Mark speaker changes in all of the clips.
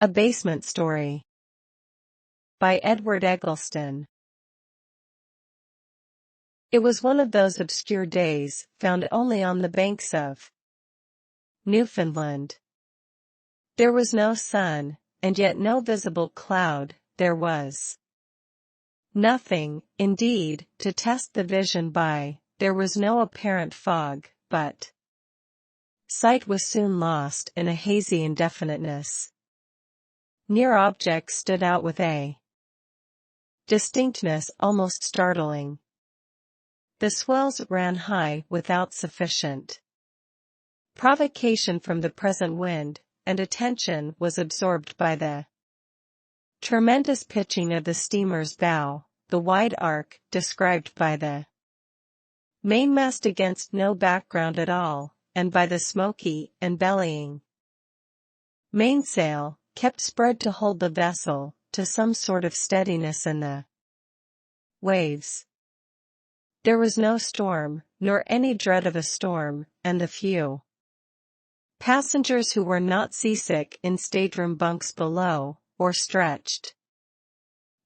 Speaker 1: A Basement Story by Edward Eggleston. It was one of those obscure days, found only on the banks of Newfoundland. There was no sun, and yet no visible cloud. There was nothing, indeed, to test the vision by. There was no apparent fog, but sight was soon lost in a hazy indefiniteness. Near objects stood out with a distinctness almost startling. The swells ran high without sufficient provocation from the present wind, and attention was absorbed by the tremendous pitching of the steamer's bow, the wide arc described by the mainmast against no background at all, and by the smoky and bellying mainsail, kept spread to hold the vessel to some sort of steadiness in the waves. There was no storm, nor any dread of a storm, and the few passengers who were not seasick in stateroom bunks below, or stretched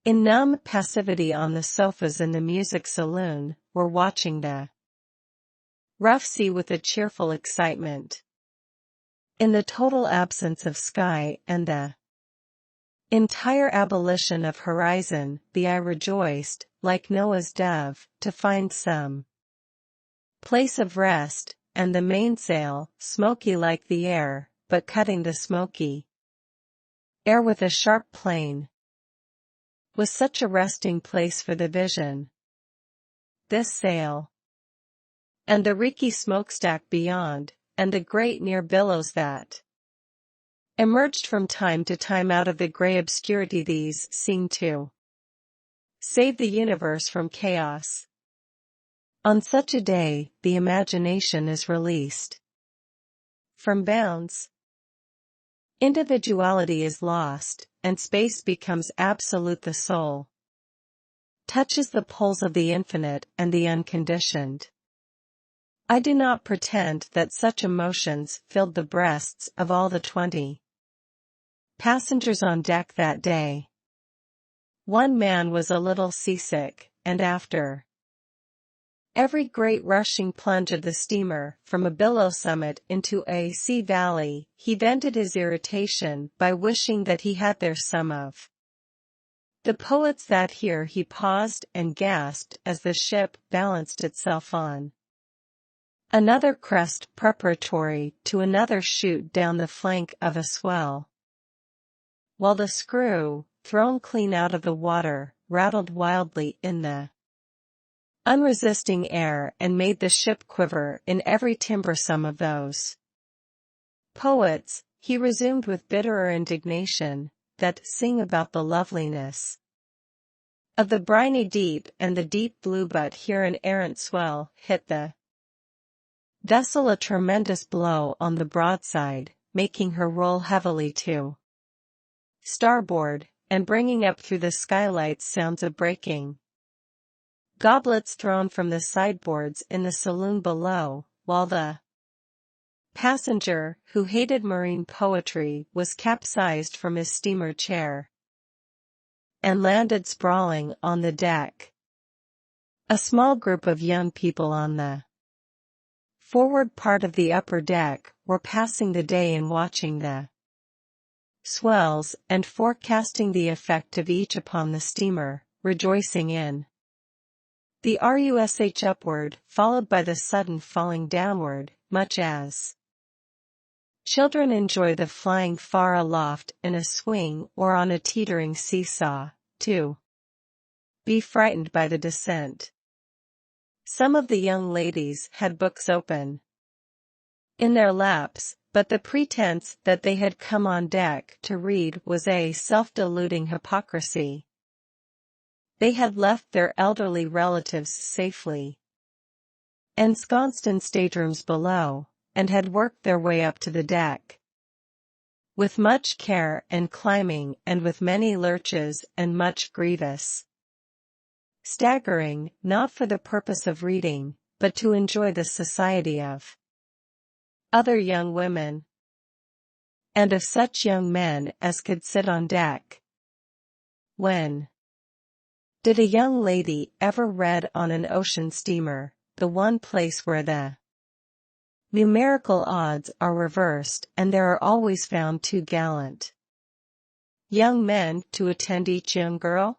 Speaker 1: in numb passivity on the sofas in the music saloon, were watching the rough sea with a cheerful excitement. In the total absence of sky and the entire abolition of horizon, the eye rejoiced, like Noah's dove, to find some place of rest, and the mainsail, smoky like the air, but cutting the smoky air with a sharp plane, was such a resting place for the vision. This sail, and the reeky smokestack beyond, and the great near billows that emerged from time to time out of the grey obscurity, these seemed to save the universe from chaos. On such a day, the imagination is released from bounds. Individuality is lost, and space becomes absolute. The soul touches the poles of the infinite and the unconditioned. I do not pretend that such emotions filled the breasts of all the 20 passengers on deck that day. One man was a little seasick, and after every great rushing plunge of the steamer from a billow summit into a sea valley, he vented his irritation by wishing that he had there some of the poets that here. He paused and gasped as the ship balanced itself on another crest preparatory to another shoot down the flank of a swell, while the screw, thrown clean out of the water, rattled wildly in the unresisting air and made the ship quiver in every timber. Some of those poets, he resumed with bitterer indignation, that sing about the loveliness of the briny deep and the deep blue, but here an errant swell hit the vessel a tremendous blow on the broadside, making her roll heavily to starboard, and bringing up through the skylights sounds of breaking goblets thrown from the sideboards in the saloon below, while the passenger, who hated marine poetry, was capsized from his steamer chair and landed sprawling on the deck. A small group of young people on the forward part of the upper deck were passing the day in watching the swells and forecasting the effect of each upon the steamer, rejoicing in the rush upward, followed by the sudden falling downward, much as children enjoy the flying far aloft in a swing or on a teetering seesaw, to be frightened by the descent. Some of the young ladies had books open in their laps, but the pretense that they had come on deck to read was a self-deluding hypocrisy. They had left their elderly relatives safely ensconced in staterooms below, and had worked their way up to the deck with much care and climbing, and with many lurches and much grievous staggering, not for the purpose of reading, but to enjoy the society of other young women. and of such young men as could sit on deck. When did a young lady ever read on an ocean steamer, the one place where the numerical odds are reversed and there are always found 2 gallant young men to attend each young girl?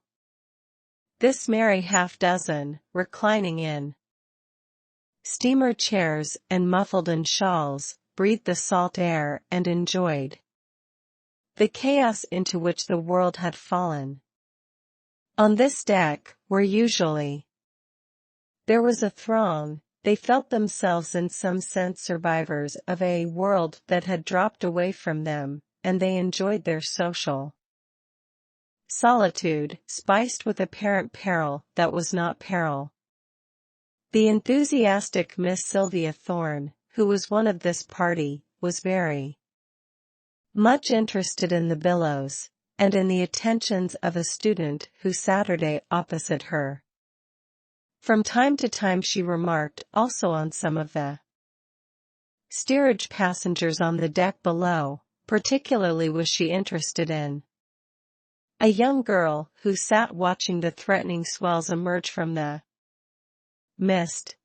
Speaker 1: This merry half-dozen, reclining in steamer chairs and muffled in shawls, breathed the salt air and enjoyed the chaos into which the world had fallen. On this deck, where usually there was a throng, they felt themselves in some sense survivors of a world that had dropped away from them, and they enjoyed their social solitude, spiced with apparent peril that was not peril. The enthusiastic Miss Sylvia Thorne, who was one of this party, was very much interested in the billows, and in the attentions of a student who Saturday opposite her. From time to time she remarked also on some of the steerage passengers on the deck below, particularly was she interested in a young girl who sat watching the threatening swells emerge from the mist.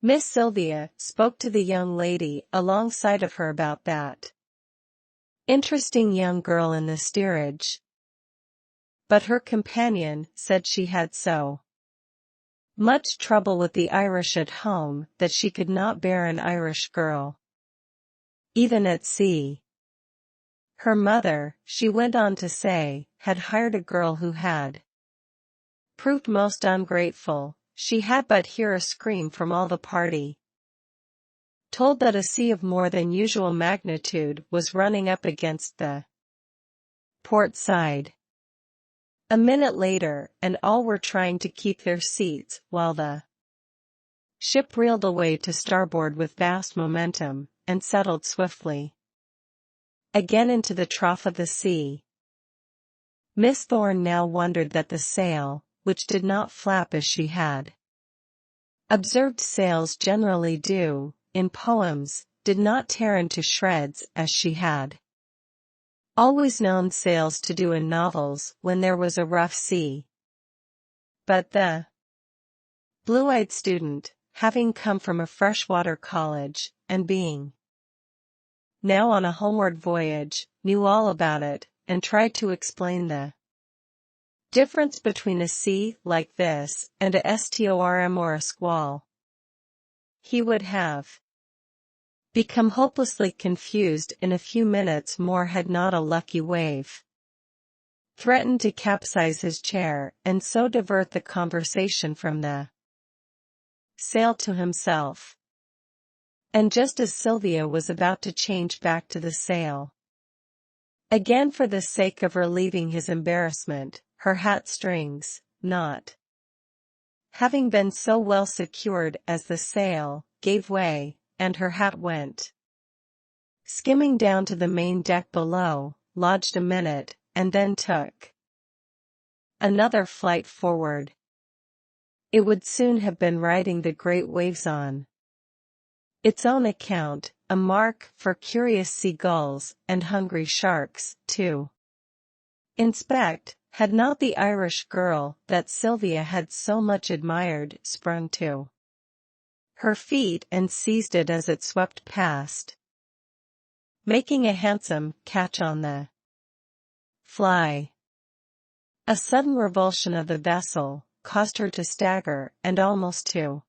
Speaker 1: Miss Sylvia spoke to the young lady alongside of her about that interesting young girl in the steerage. But her companion said she had so much trouble with the Irish at home that she could not bear an Irish girl, even at sea. Her mother, she went on to say, had hired a girl who had proved most ungrateful. She had but hear a scream from all the party, told that a sea of more than usual magnitude was running up against the port side. A minute later, and all were trying to keep their seats while the ship reeled away to starboard with vast momentum, and settled swiftly again into the trough of the sea. Miss Thorne now wondered that the sail, which did not flap as she had observed sails generally do, in poems, did not tear into shreds as she had always known sails to do in novels when there was a rough sea. But the blue-eyed student, having come from a freshwater college, and being now on a homeward voyage, knew all about it, and tried to explain the difference between a sea like this and a storm or a squall. He would have become hopelessly confused in a few minutes more had not a lucky wave threatened to capsize his chair and so divert the conversation from the sail to himself. And just as Sylvia was about to change back to the sail again for the sake of relieving his embarrassment, her hat strings, not having been so well secured as the sail, gave way, and her hat went skimming down to the main deck below, lodged a minute, and then took another flight forward. It would soon have been riding the great waves on its own account, a mark for curious seagulls and hungry sharks, to inspect, had not the Irish girl that Sylvia had so much admired sprung to her feet and seized it as it swept past, making a handsome catch on the fly. A sudden revulsion of the vessel caused her to stagger and almost to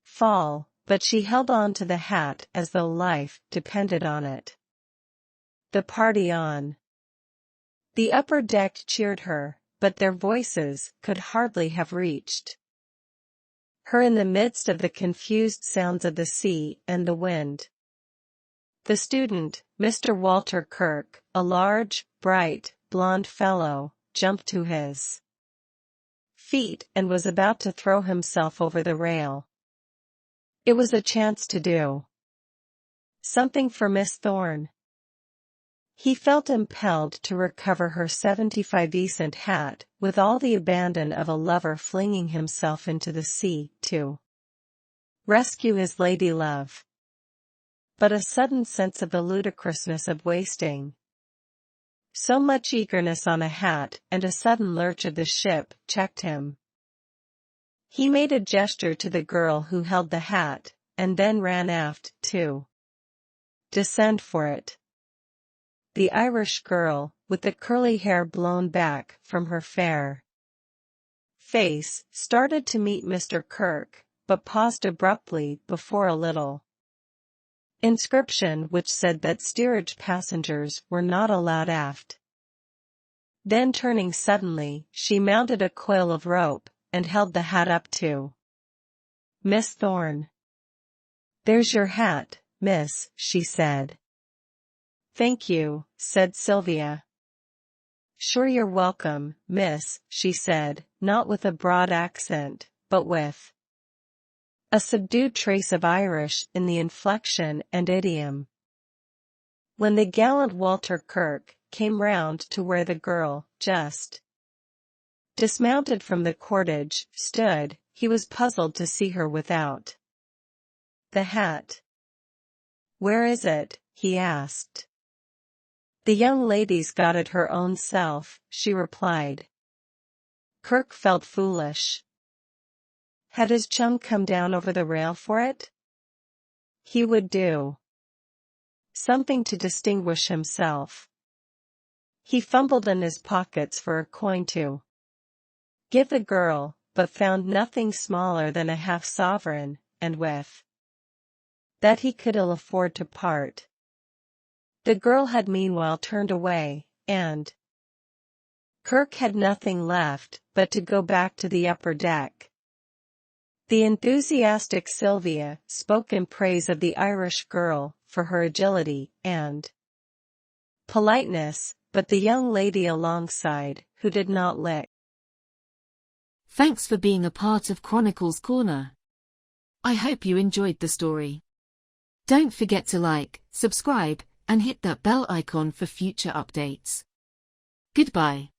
Speaker 1: fall, but she held on to the hat as though life depended on it. The party on the upper deck cheered her, but their voices could hardly have reached her in the midst of the confused sounds of the sea and the wind. The student, Mr. Walter Kirk, a large, bright, blond fellow, jumped to his feet and was about to throw himself over the rail. It was a chance to do something for Miss Thorne. He felt impelled to recover her 75-cent hat with all the abandon of a lover flinging himself into the sea to rescue his lady love. but a sudden sense of the ludicrousness of wasting so much eagerness on a hat, and a sudden lurch of the ship checked him. He made a gesture to the girl who held the hat, and then ran aft, to descend for it. The Irish girl, with the curly hair blown back from her fair face, started to meet Mr. Kirk, but paused abruptly before a little inscription which said that steerage passengers were not allowed aft. Then turning suddenly, she mounted a coil of rope, and held the hat up to Miss Thorne. "There's your hat, miss," she said. "Thank you," said Sylvia. "Sure you're welcome, miss," she said, not with a broad accent, but with a subdued trace of Irish in the inflection and idiom. When the gallant Walter Kirk came round to where the girl, just dismounted from the cordage, stood, he was puzzled to see her without the hat. "Where is it?" he asked. "The young lady's got it her own self," she replied. Kirk felt foolish. Had his chum come down over the rail for it? He would do something to distinguish himself. He fumbled in his pockets for a coin to give the girl, but found nothing smaller than a half-sovereign, and with that he could ill afford to part. The girl had meanwhile turned away, and Kirk had nothing left but to go back to the upper deck. The enthusiastic Sylvia spoke in praise of the Irish girl for her agility and politeness, but the young lady alongside, who did not lick.
Speaker 2: Thanks for being a part of Chronicles Corner. I hope you enjoyed the story. Don't forget to like, subscribe, and hit that bell icon for future updates. Goodbye.